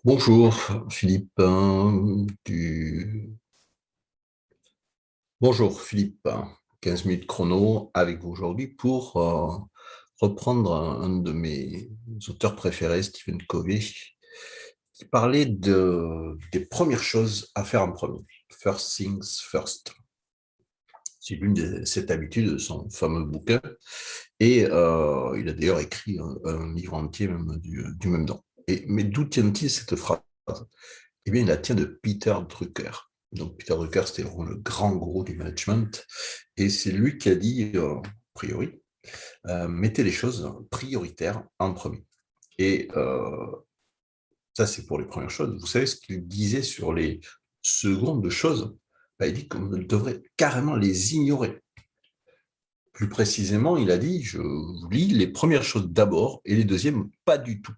Bonjour Philippe, Bonjour Philippe, 15 minutes chrono avec vous aujourd'hui pour reprendre un de mes auteurs préférés, Stephen Covey, qui parlait des premières choses à faire en premier. First things first. C'est l'une de cette habitude de son fameux bouquin. Et il a d'ailleurs écrit un livre entier même du même nom. Mais d'où tient-il cette phrase? Eh bien, il la tient de Peter Drucker. Donc, Peter Drucker, c'était vraiment le grand gourou du management. Et c'est lui qui a dit, a priori, mettez les choses prioritaires en premier. Et ça, c'est pour les premières choses. Vous savez ce qu'il disait sur les secondes choses? Il dit qu'on devrait carrément les ignorer. Plus précisément, il a dit, je vous lis les premières choses d'abord et les deuxièmes pas du tout.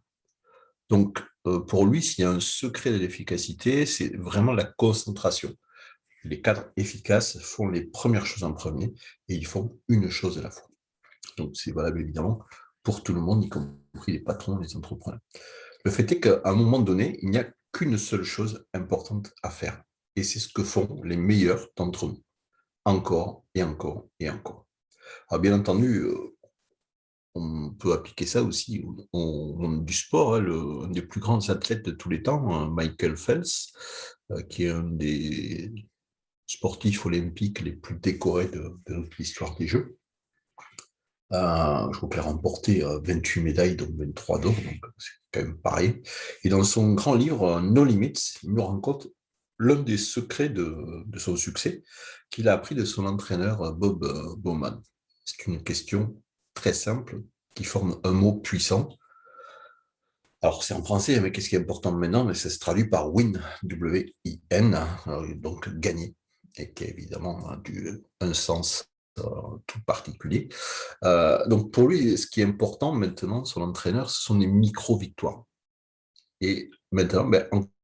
Donc, pour lui, s'il y a un secret de l'efficacité, c'est vraiment la concentration. Les cadres efficaces font les premières choses en premier et ils font une chose à la fois. Donc, c'est valable évidemment pour tout le monde, y compris les patrons, les entrepreneurs. Le fait est qu'à un moment donné, il n'y a qu'une seule chose importante à faire. Et c'est ce que font les meilleurs d'entre nous. Encore et encore et encore. Alors, bien entendu, on peut appliquer ça aussi au monde du sport. Un des plus grands athlètes de tous les temps, Michael Phelps, qui est un des sportifs olympiques les plus décorés de l'histoire des Jeux. Je crois qu'il a remporté 28 médailles, donc 23 d'or, donc c'est quand même pareil. Et dans son grand livre, No Limits, il nous raconte l'un des secrets de son succès qu'il a appris de son entraîneur Bob Bowman. C'est une question très simple qui forme un mot puissant. Alors, c'est en français, mais qu'est-ce qui est important maintenant? Mais ça se traduit par win, W-I-N, donc gagner, et qui a évidemment un sens tout particulier. Donc, pour lui, ce qui est important maintenant, son entraîneur, ce sont les micro-victoires. Et maintenant,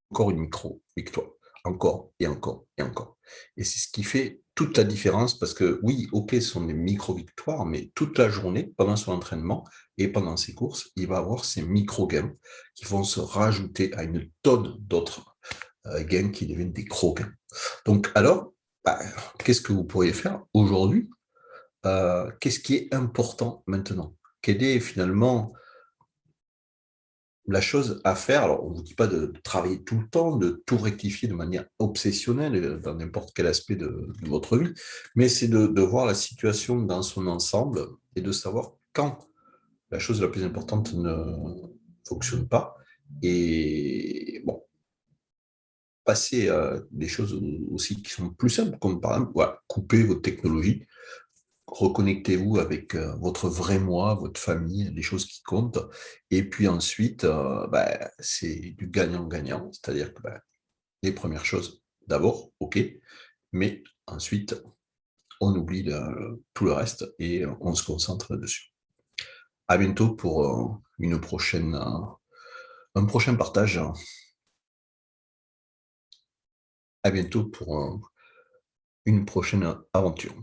encore une micro-victoire. Encore et encore et encore. Et c'est ce qui fait toute la différence parce que oui, ok, ce sont des micro-victoires, mais toute la journée, pendant son entraînement et pendant ses courses, il va avoir ces micro-gains qui vont se rajouter à une tonne d'autres gains qui deviennent des gros-gains. Donc alors, bah, qu'est-ce que vous pourriez faire aujourd'hui? Qu'est-ce qui est important maintenant? Quelle est finalement la chose à faire? Alors, on ne vous dit pas de travailler tout le temps, de tout rectifier de manière obsessionnelle dans n'importe quel aspect de votre vie, mais c'est de voir la situation dans son ensemble et de savoir quand la chose la plus importante ne fonctionne pas. Et bon, passer à des choses aussi qui sont plus simples, comme par exemple, voilà, couper votre technologie, reconnectez-vous avec votre vrai moi, votre famille, les choses qui comptent. Et puis ensuite, c'est du gagnant-gagnant, c'est-à-dire que les premières choses, d'abord, ok, mais ensuite, on oublie tout le reste et on se concentre dessus. À bientôt pour un prochain partage. À bientôt pour une prochaine aventure.